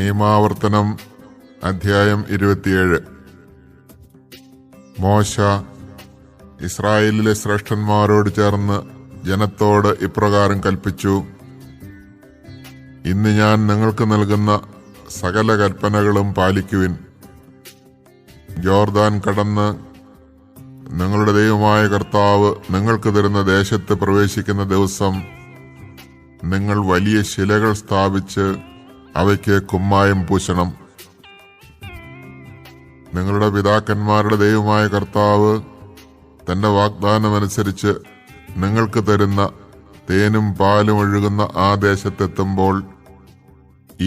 നിയമാവർത്തനം അധ്യായം 27. മോശ ഇസ്രായേലിലെ ശ്രേഷ്ഠന്മാരോട് ചേർന്ന് ജനത്തോട് ഇപ്രകാരം കൽപ്പിച്ചു: ഇന്ന് ഞാൻ നിങ്ങൾക്ക് നൽകുന്ന സകല കൽപ്പനകളും പാലിക്കുവിൻ. യോർദാൻ കടന്ന് നിങ്ങളുടെ ദൈവമായ കർത്താവ് നിങ്ങൾക്ക് തരുന്ന ദേശത്ത് പ്രവേശിക്കുന്ന ദിവസം നിങ്ങൾ വലിയ ശിലകൾ സ്ഥാപിച്ച് അവയ്ക്ക് കുമ്മായം പൂശണം. നിങ്ങളുടെ പിതാക്കന്മാരുടെ ദൈവമായ കർത്താവ് തന്റെ വാഗ്ദാനമനുസരിച്ച് നിങ്ങൾക്ക് തരുന്ന തേനും പാലും ഒഴുകുന്ന ആ ദേശത്തെത്തുമ്പോൾ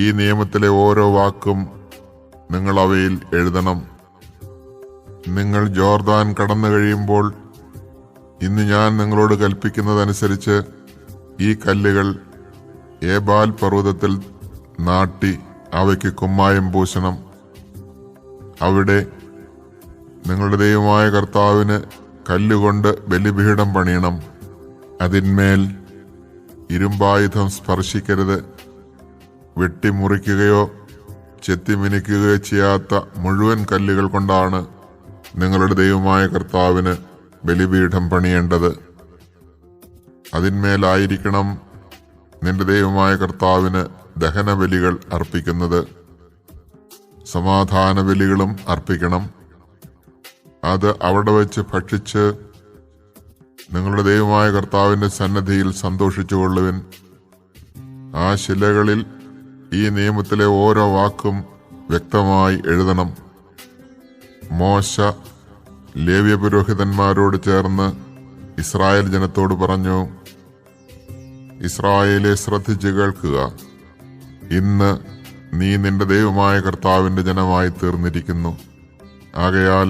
ഈ നിയമത്തിലെ ഓരോ വാക്കും നിങ്ങൾ അവയിൽ എഴുതണം. നിങ്ങൾ ജോർദാൻ കടന്നു കഴിയുമ്പോൾ ഇന്ന് ഞാൻ നിങ്ങളോട് കൽപ്പിക്കുന്നതനുസരിച്ച് ഈ കല്ലുകൾ ഏബാൽ പർവ്വതത്തിൽ നാട്ടി അവയ്ക്ക് കുമ്മായം പൂശണം. അവിടെ നിങ്ങളുടെ ദൈവമായ കർത്താവിന് കല്ലുകൊണ്ട് ബലിപീഠം പണിയണം. അതിന്മേൽ ഇരുമ്പായുധം സ്പർശിക്കരുത്. വെട്ടിമുറിക്കുകയോ ചെത്തിമിനിക്കുകയോ ചെയ്യാത്ത മുഴുവൻ കല്ലുകൾ കൊണ്ടാണ് നിങ്ങളുടെ ദൈവമായ കർത്താവിന് ബലിപീഠം പണിയേണ്ടത്. അതിന്മേലായിരിക്കണം നിന്റെ ദൈവമായ കർത്താവിന് ദഹനബലികൾ അർപ്പിക്കുന്നത്. സമാധാന ബലികളും അർപ്പിക്കണം. അത് അവിടെ വെച്ച് ഭക്ഷിച്ച് നിങ്ങളുടെ ദൈവമായ കർത്താവിന്റെ സന്നദ്ധിയിൽ സന്തോഷിച്ചുകൊള്ളുവിൻ. ആ ശിലകളിൽ ഈ നിയമത്തിലെ ഓരോ വാക്കും വ്യക്തമായി എഴുതണം. മോശ ലേവ്യ പുരോഹിതന്മാരോട് ചേർന്ന് ഇസ്രായേൽ ജനത്തോട് പറഞ്ഞു: ഇസ്രായേലെ, ശ്രദ്ധിച്ചു കേൾക്കുക. ഇന്ന് നീ നിന്റെ ദൈവമായ കർത്താവിന്റെ ജനമായി തീർന്നിരിക്കുന്നു. ആകയാൽ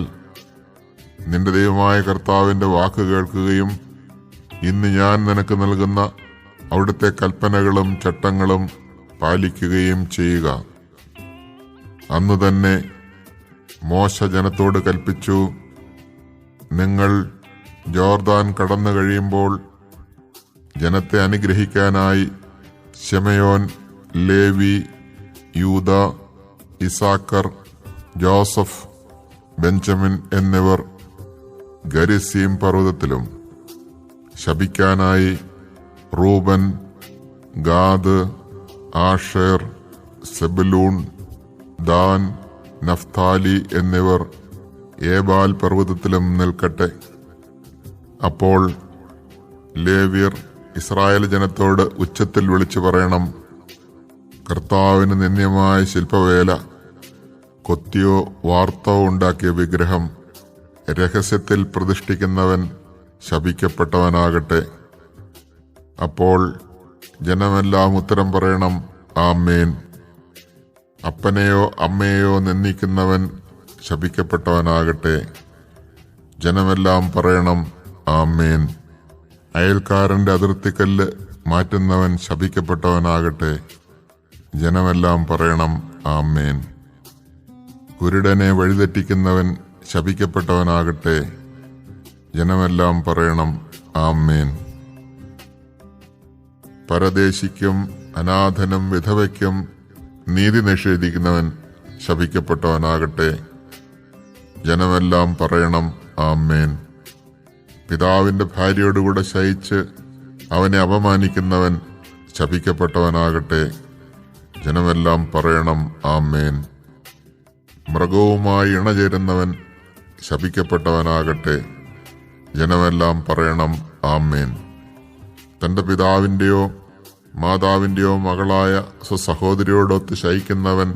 നിന്റെ ദൈവമായ കർത്താവിന്റെ വാക്ക് കേൾക്കുകയും ഇന്ന് ഞാൻ നിനക്ക് നൽകുന്ന അവിടുത്തെ കൽപ്പനകളും ചട്ടങ്ങളും പാലിക്കുകയും ചെയ്യുക. അന്ന് തന്നെ മോശ ജനത്തോട് കൽപ്പിച്ചു: നിങ്ങൾ ജോർദാൻ കടന്നു കഴിയുമ്പോൾ ജനത്തെ അനുഗ്രഹിക്കാനായി Simeon, Levi, Judah, Issachar, Joseph, Benjamin എന്നിവർ ഗരിസീം പർവ്വതത്തിലും, ശപിക്കാനായി Reuben, Gad, Asher, Zebulun, Dan, Naphtali എന്നിവർ ഏബാൽ പർവ്വതത്തിലും നിൽക്കട്ടെ. അപ്പോൾ ലേവ്യർ ഇസ്രായേൽ ജനത്തോട് ഉച്ചത്തിൽ വിളിച്ചു പറയണം: കർത്താവിന് നിന്ദ്യമായ ശില്പവേല, കൊത്തിയോ വാർത്തോ ഉണ്ടാക്കിയ വിഗ്രഹം രഹസ്യത്തിൽ പ്രതിഷ്ഠിക്കുന്നവൻ ശപിക്കപ്പെട്ടവനാകട്ടെ. അപ്പോൾ ജനമെല്ലാം ഉത്തരം പറയണം: ആമേൻ. അപ്പനെയോ അമ്മയെയോ നിന്ദിക്കുന്നവൻ ശപിക്കപ്പെട്ടവനാകട്ടെ. ജനമെല്ലാം പറയണം: ആമേൻ. അയൽക്കാരന്റെ അതിർത്തിക്കല്ല് മാറ്റുന്നവൻ ശപിക്കപ്പെട്ടവനാകട്ടെ. ജനമെല്ലാം പറയണം: ആമേൻ. കുരുടനെ വഴിതെറ്റിക്കുന്നവൻ ശപിക്കപ്പെട്ടവനാകട്ടെ. ജനമെല്ലാം പറയണം: ആമേൻ. പരദേശിക്കും അനാഥനും വിധവയ്ക്കും നീതി നിഷേധിക്കുന്നവൻ ശപിക്കപ്പെട്ടവനാകട്ടെ. ജനമെല്ലാം പറയണം: ആമേൻ. പിതാവിന്റെ ഭാര്യയോടുകൂടെ ശയിച്ച് അവനെ അപമാനിക്കുന്നവൻ ശപിക്കപ്പെട്ടവനാകട്ടെ. ജനമെല്ലാം പറയണം: ആമേൻ. മൃഗവുമായി ഇണചേരുന്നവൻ ശപിക്കപ്പെട്ടവനാകട്ടെ. ജനമെല്ലാം പറയണം: ആമേൻ. തന്റെ പിതാവിന്റെയോ മാതാവിന്റെയോ മകളായ സ്വസഹോദരിയോടൊത്ത് ശയിക്കുന്നവൻ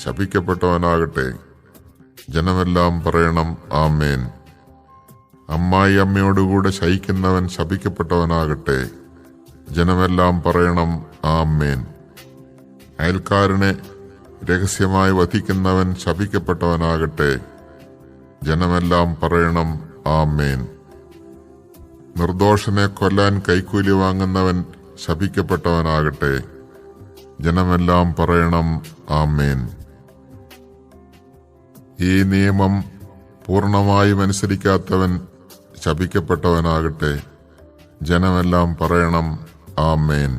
ശപിക്കപ്പെട്ടവനാകട്ടെ. ജനമെല്ലാം പറയണം: ആമേൻ. അമ്മായി അമ്മയോടുകൂടെ ശയിക്കുന്നവൻ ശപിക്കപ്പെട്ടവനാകട്ടെ. ജനമെല്ലാം പറയണം: ആമേൻ. അയൽക്കാരനെ രഹസ്യമായി വധിക്കുന്നവൻ ശപിക്കപ്പെട്ടവനാകട്ടെ. ജനമെല്ലാം പറയണം: ആമേൻ. നിർദോഷനെ കൊല്ലാൻ കൈക്കൂലി വാങ്ങുന്നവൻ ശപിക്കപ്പെട്ടവനാകട്ടെ. ജനമെല്ലാം പറയണം: ആമേൻ. ഈ നിയമം പൂർണ്ണമായും അനുസരിക്കാത്തവൻ ശപിക്കപ്പെട്ടവനാകട്ടെ. ജനമെല്ലാം പറയണം: ആമേൻ.